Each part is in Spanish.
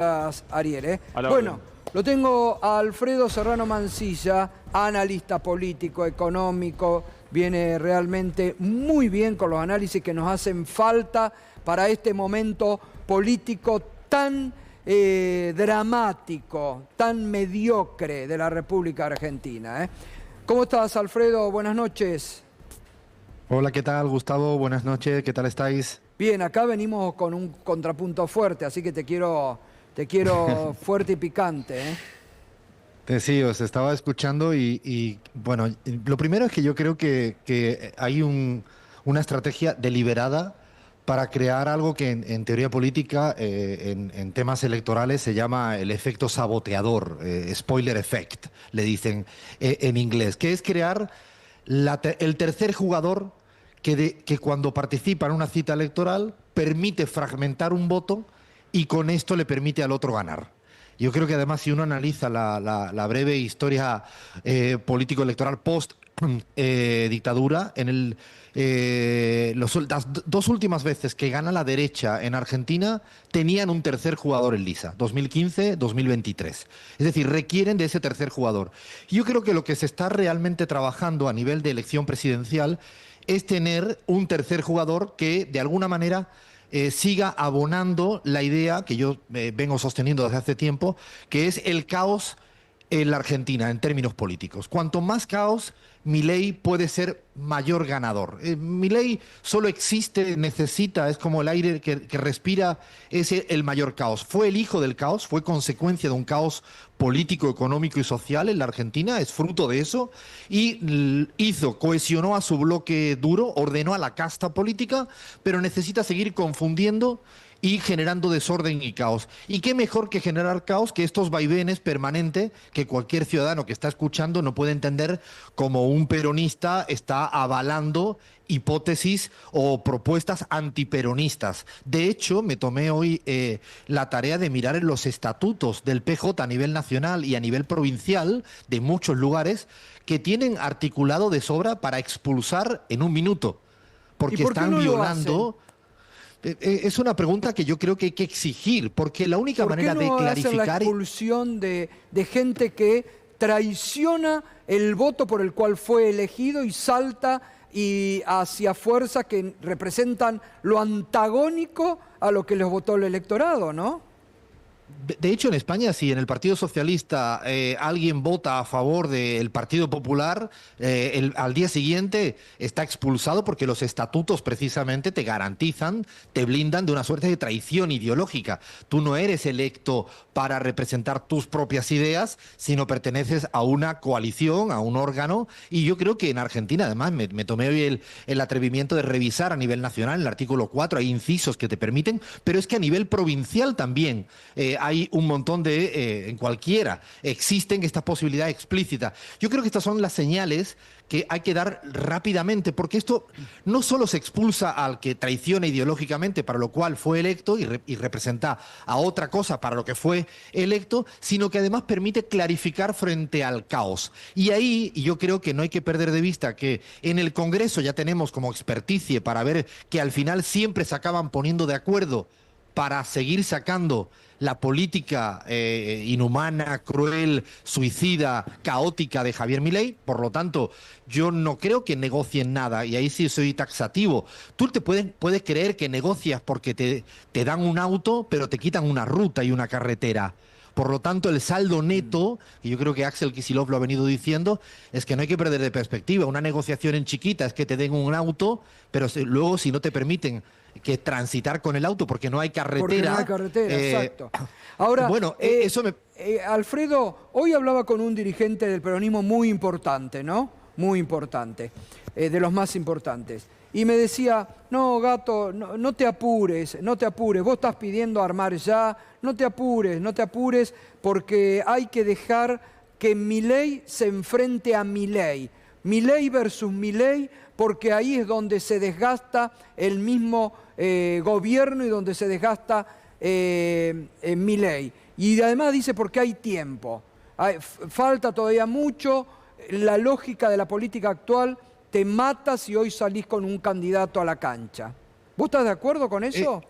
Ariel, ¿eh? A la Bueno, orden. lo tengo a Alfredo Serrano Mancilla, analista político, económico, viene realmente muy bien con los análisis que nos hacen falta para este momento político tan dramático, tan mediocre de la República Argentina, ¿eh? ¿Cómo estás, Alfredo? Buenas noches. Hola, ¿qué tal, Gustavo? Buenas noches, ¿qué tal estáis? Bien, acá venimos con un contrapunto fuerte, así que te quiero fuerte y picante, ¿eh? Sí, os estaba escuchando bueno, lo primero es que yo creo que hay una estrategia deliberada para crear algo que en teoría política, en temas electorales, se llama el efecto saboteador, spoiler effect, le dicen en inglés, que es crear el tercer jugador que cuando participa en una cita electoral permite fragmentar un voto y con esto le permite al otro ganar. Yo creo que además si uno analiza la breve historia político-electoral post dictadura, las dos últimas veces que gana la derecha en Argentina tenían un tercer jugador en liza, 2015, 2023. Es decir, requieren de ese tercer jugador. Y yo creo que lo que se está realmente trabajando a nivel de elección presidencial es tener un tercer jugador que de alguna manera siga abonando la idea que yo vengo sosteniendo desde hace tiempo, que es el caos en la Argentina en términos políticos. Cuanto más caos, Milei puede ser mayor ganador. Milei solo existe, necesita, es como el aire que respira, es el mayor caos. Fue el hijo del caos, fue consecuencia de un caos político, económico y social en la Argentina, es fruto de eso, y cohesionó a su bloque duro, ordenó a la casta política, pero necesita seguir confundiendo y generando desorden y caos. ¿Y qué mejor que generar caos que estos vaivenes permanentes que cualquier ciudadano que está escuchando no puede entender como un peronista está avalando hipótesis o propuestas antiperonistas? De hecho, me tomé hoy la tarea de mirar en los estatutos del PJ a nivel nacional y a nivel provincial de muchos lugares que tienen articulado de sobra para expulsar en un minuto, ¿Y porque por qué están no lo violando. hacen? Es una pregunta que yo creo que hay que exigir, porque la única ¿Por qué manera de no hacen la clarificar. expulsión de gente que traiciona el voto por el cual fue elegido y salta y hacia fuerzas que representan lo antagónico a lo que les votó el electorado, ¿no? De hecho, en España, si en el Partido Socialista alguien vota a favor del Partido Popular, al día siguiente está expulsado porque los estatutos precisamente te garantizan, te blindan de una suerte de traición ideológica. Tú no eres electo para representar tus propias ideas, sino perteneces a una coalición, a un órgano. Y yo creo que en Argentina, además, me tomé hoy el atrevimiento de revisar a nivel nacional, en el artículo 4 hay incisos que te permiten, pero es que a nivel provincial también hay un montón en cualquiera, existen estas posibilidades explícitas. Yo creo que estas son las señales que hay que dar rápidamente, porque esto no solo se expulsa al que traiciona ideológicamente, para lo cual fue electo y representa a otra cosa para lo que fue electo, sino que además permite clarificar frente al caos. Y ahí yo creo que no hay que perder de vista que en el Congreso ya tenemos como experticia para ver que al final siempre se acaban poniendo de acuerdo para seguir sacando la política inhumana, cruel, suicida, caótica de Javier Milei. Por lo tanto, yo no creo que negocien nada, y ahí sí soy taxativo. Tú puedes creer que negocias porque te dan un auto, pero te quitan una ruta y una carretera. Por lo tanto, el saldo neto, y yo creo que Axel Kicillof lo ha venido diciendo, es que no hay que perder de perspectiva. Una negociación en chiquita es que te den un auto, pero luego si no te permiten que transitar con el auto porque no hay carretera. Porque no hay carretera, exacto. Ahora, bueno, eso me... Alfredo, hoy hablaba con un dirigente del peronismo muy importante, ¿no? Muy importante, de los más importantes. Y me decía, no, Gato, no te apures, no te apures, vos estás pidiendo armar ya, no te apures, porque hay que dejar que Milei se enfrente a Milei. Milei versus Milei, porque ahí es donde se desgasta el mismo gobierno y donde se desgasta Milei. Y además dice porque hay tiempo, falta todavía mucho, la lógica de la política actual te mata si hoy salís con un candidato a la cancha. ¿Vos estás de acuerdo con eso?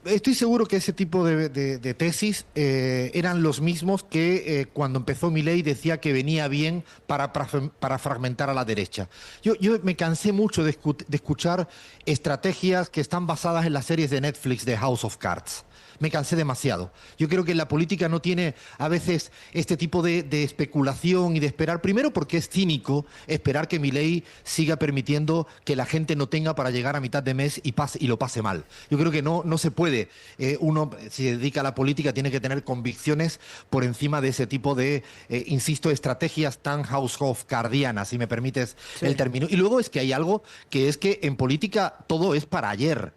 Estoy seguro que ese tipo de tesis eran los mismos que cuando empezó Milei decía que venía bien para fragmentar a la derecha. Yo me cansé mucho de escuchar estrategias que están basadas en las series de Netflix de House of Cards. Me cansé demasiado. Yo creo que la política no tiene a veces este tipo de especulación y de esperar, primero porque es cínico esperar que Milei siga permitiendo que la gente no tenga para llegar a mitad de mes y lo pase mal. Yo creo que no se puede. Uno, si se dedica a la política, tiene que tener convicciones por encima de ese tipo de, insisto, estrategias tan house of cardianas, si me permites el término. Y luego es que hay algo que es que en política todo es para ayer.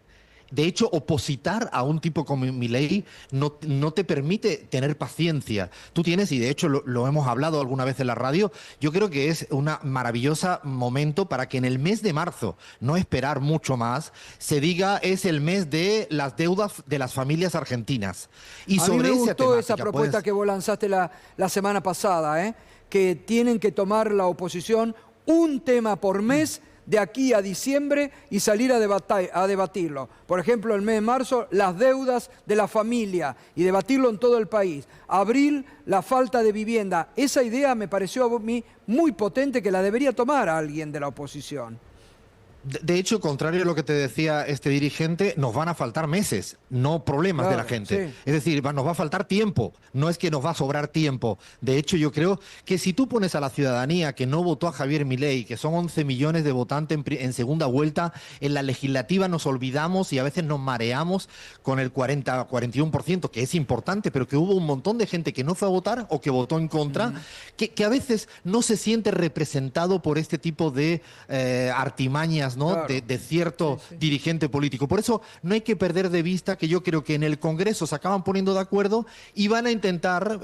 De hecho, opositar a un tipo como Milei no te permite tener paciencia. Tú tienes, y de hecho lo hemos hablado alguna vez en la radio, yo creo que es un maravilloso momento para que en el mes de marzo, no esperar mucho más, se diga es el mes de las deudas de las familias argentinas. Y a mí me gustó esa propuesta que vos lanzaste la semana pasada, que tienen que tomar la oposición un tema por mes de aquí a diciembre y salir a debatirlo. Por ejemplo, el mes de marzo, las deudas de la familia y debatirlo en todo el país. Abril, la falta de vivienda. Esa idea me pareció a mí muy potente, que la debería tomar alguien de la oposición. De hecho, contrario a lo que te decía este dirigente, nos van a faltar meses, no problemas de la gente. Sí. Es decir, nos va a faltar tiempo, no es que nos va a sobrar tiempo. De hecho, yo creo que si tú pones a la ciudadanía que no votó a Javier Milei, que son 11 millones de votantes en segunda vuelta, en la legislativa nos olvidamos y a veces nos mareamos con el 41%, que es importante, pero que hubo un montón de gente que no fue a votar o que votó en contra, que a veces no se siente representado por este tipo de artimañas, ¿no? Claro. de cierto dirigente político. Por eso no hay que perder de vista que yo creo que en el Congreso se acaban poniendo de acuerdo y van a intentar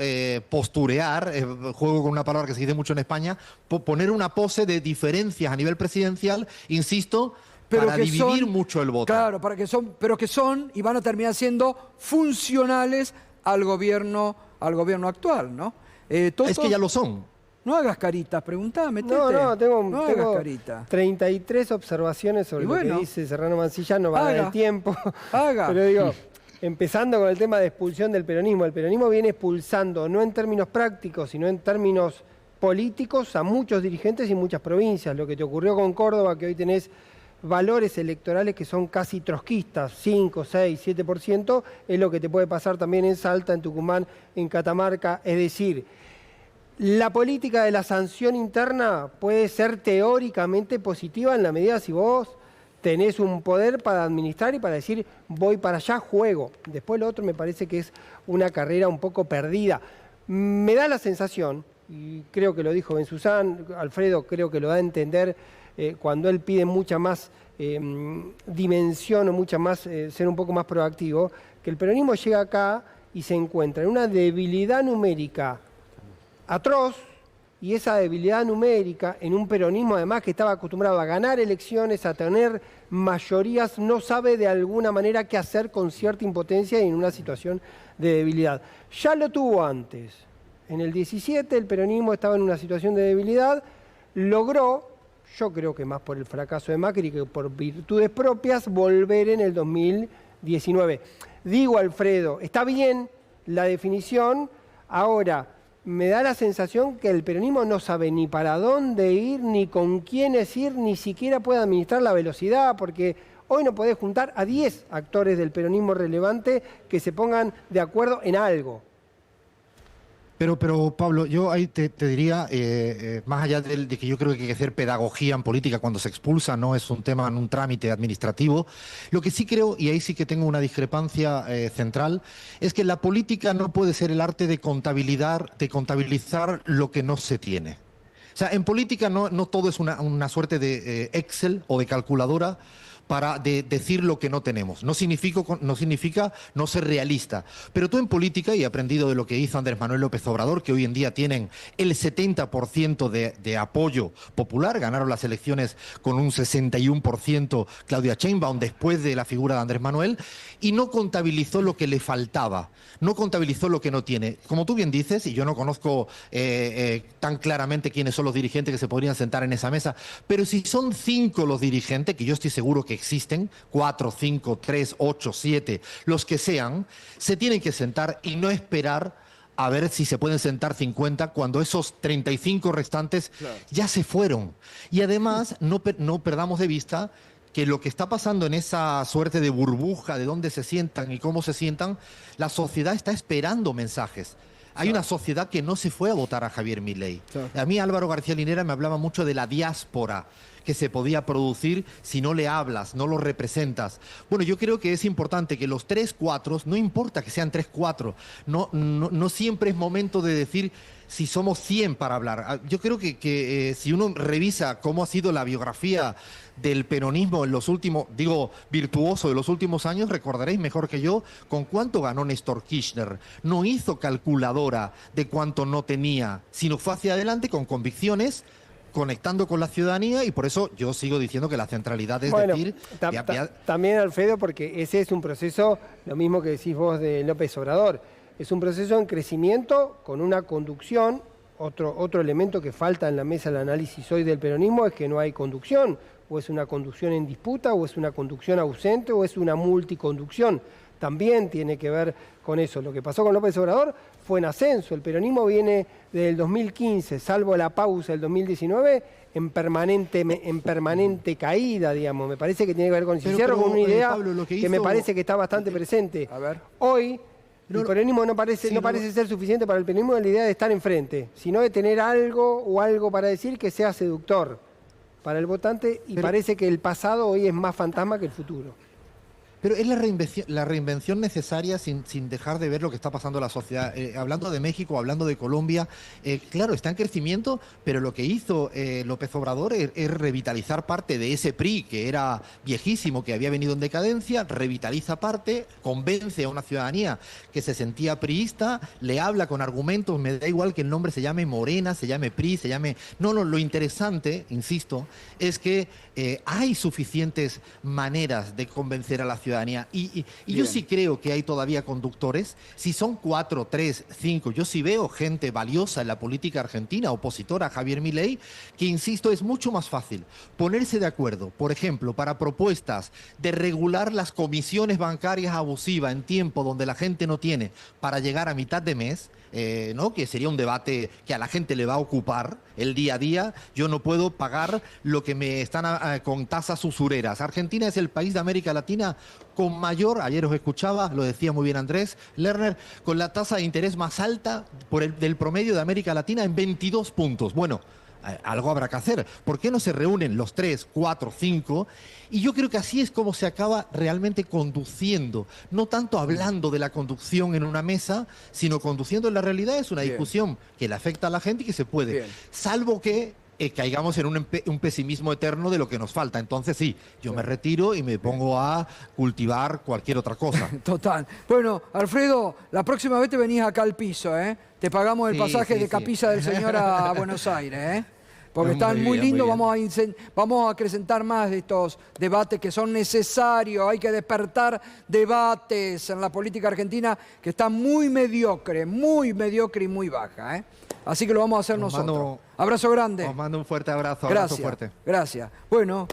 posturear, juego con una palabra que se dice mucho en España, poner una pose de diferencias a nivel presidencial, insisto, pero para dividir mucho el voto. Claro, pero que son y van a terminar siendo funcionales al gobierno actual, ¿no? Es que ya lo son. No hagas caritas, preguntame. No, tengo 33 observaciones sobre lo que dice Serrano Mancilla, no va a dar el tiempo. Pero digo, empezando con el tema de expulsión del peronismo. El peronismo viene expulsando, no en términos prácticos, sino en términos políticos, a muchos dirigentes y muchas provincias. Lo que te ocurrió con Córdoba, que hoy tenés valores electorales que son casi trotskistas, 5, 6, 7%, es lo que te puede pasar también en Salta, en Tucumán, en Catamarca. Es decir, la política de la sanción interna puede ser teóricamente positiva en la medida si vos tenés un poder para administrar y para decir voy para allá, juego. Después lo otro me parece que es una carrera un poco perdida. Me da la sensación, y creo que lo dijo Bensusán, Alfredo creo que lo da a entender cuando él pide mucha más dimensión o mucha más, ser un poco más proactivo, que el peronismo llega acá y se encuentra en una debilidad numérica atroz, y esa debilidad numérica en un peronismo además que estaba acostumbrado a ganar elecciones, a tener mayorías, no sabe de alguna manera qué hacer con cierta impotencia y en una situación de debilidad. Ya lo tuvo antes. En el 17 el peronismo estaba en una situación de debilidad, logró, yo creo que más por el fracaso de Macri que por virtudes propias, volver en el 2019. Digo, Alfredo, está bien la definición, ahora me da la sensación que el peronismo no sabe ni para dónde ir, ni con quiénes ir, ni siquiera puede administrar la velocidad, porque hoy no podés juntar a 10 actores del peronismo relevante que se pongan de acuerdo en algo. Pero Pablo, yo ahí te diría, más allá de que yo creo que hay que hacer pedagogía en política cuando se expulsa, no es un tema, un trámite administrativo, lo que sí creo, y ahí sí que tengo una discrepancia central, es que la política no puede ser el arte de contabilizar lo que no se tiene. O sea, en política no todo es una suerte de Excel o de calculadora para decir lo que no tenemos. No significa no ser realista. Pero tú en política, y he aprendido de lo que hizo Andrés Manuel López Obrador, que hoy en día tienen el 70% de apoyo popular, ganaron las elecciones con un 61% Claudia Sheinbaum después de la figura de Andrés Manuel, y no contabilizó lo que le faltaba, no contabilizó lo que no tiene. Como tú bien dices, y yo no conozco tan claramente quiénes son los dirigentes que se podrían sentar en esa mesa, pero si son 5 los dirigentes, que yo estoy seguro que existen, 4, 5, 3, 8, 7, los que sean, se tienen que sentar y no esperar a ver si se pueden sentar 50 cuando esos 35 restantes ya se fueron. Y además no perdamos de vista que lo que está pasando en esa suerte de burbuja de dónde se sientan y cómo se sientan, la sociedad está esperando mensajes. Hay una sociedad que no se fue a votar a Javier Milei. A mí Álvaro García Linera me hablaba mucho de la diáspora que se podía producir si no le hablas, no lo representas. Bueno, yo creo que es importante que los 3, 4, no importa que sean 3, 4, no siempre es momento de decir si somos 100 para hablar. Yo creo que si uno revisa cómo ha sido la biografía del peronismo en los últimos, virtuoso de los últimos años, recordaréis mejor que yo con cuánto ganó Néstor Kirchner. No hizo calculadora de cuánto no tenía, sino fue hacia adelante con convicciones, conectando con la ciudadanía, y por eso yo sigo diciendo que la centralidad es decir... También, Alfredo, porque ese es un proceso, lo mismo que decís vos de López Obrador, es un proceso en crecimiento con una conducción. Otro elemento que falta en la mesa del análisis hoy del peronismo es que no hay conducción, o es una conducción en disputa, o es una conducción ausente, o es una multiconducción. También tiene que ver con eso. Lo que pasó con López Obrador fue en ascenso. El peronismo viene desde el 2015, salvo la pausa del 2019, en permanente caída, digamos. Me parece que tiene que ver con... Si cierro con una idea Pablo, que me parece que está bastante presente. A ver. Hoy... El peronismo no parece ser suficiente para el peronismo de la idea de estar enfrente, sino de tener algo para decir que sea seductor para el votante, y parece que el pasado hoy es más fantasma que el futuro. Pero es la reinvención necesaria sin dejar de ver lo que está pasando en la sociedad. Hablando de México, hablando de Colombia, claro, está en crecimiento, pero lo que hizo López Obrador es revitalizar parte de ese PRI, que era viejísimo, que había venido en decadencia, revitaliza parte, convence a una ciudadanía que se sentía priista, le habla con argumentos, me da igual que el nombre se llame Morena, se llame PRI, se llame... No, lo interesante, insisto, es que hay suficientes maneras de convencer a la ciudadanía. Y yo sí creo que hay todavía conductores. Si son 4, 3, 5, yo sí veo gente valiosa en la política argentina, opositora a Javier Milei, que, insisto, es mucho más fácil ponerse de acuerdo, por ejemplo, para propuestas de regular las comisiones bancarias abusivas en tiempo donde la gente no tiene para llegar a mitad de mes, ¿no? Que sería un debate que a la gente le va a ocupar el día a día. Yo no puedo pagar lo que me están con tasas usureras. Argentina es el país de América Latina con mayor, ayer os escuchaba, lo decía muy bien Andrés Lerner, con la tasa de interés más alta del promedio de América Latina en 22 puntos. Bueno, algo habrá que hacer. ¿Por qué no se reúnen los 3, 4, 5? Y yo creo que así es como se acaba realmente conduciendo, no tanto hablando de la conducción en una mesa, sino conduciendo en la realidad. Es una discusión que le afecta a la gente y que se puede, salvo que caigamos en un pesimismo eterno de lo que nos falta. Entonces sí, yo me retiro y me pongo a cultivar cualquier otra cosa. Total. Bueno, Alfredo, la próxima vez te venís acá al piso, ¿eh? Te pagamos el pasaje de Capilla del Señor a Buenos Aires, ¿eh? Porque están muy lindos. Vamos a acrecentar más de estos debates que son necesarios. Hay que despertar debates en la política argentina, que está muy mediocre y muy baja, ¿eh? Así que lo vamos a hacer nosotros. Abrazo grande. Os mando un fuerte abrazo. Gracias. Abrazo fuerte. Gracias. Bueno.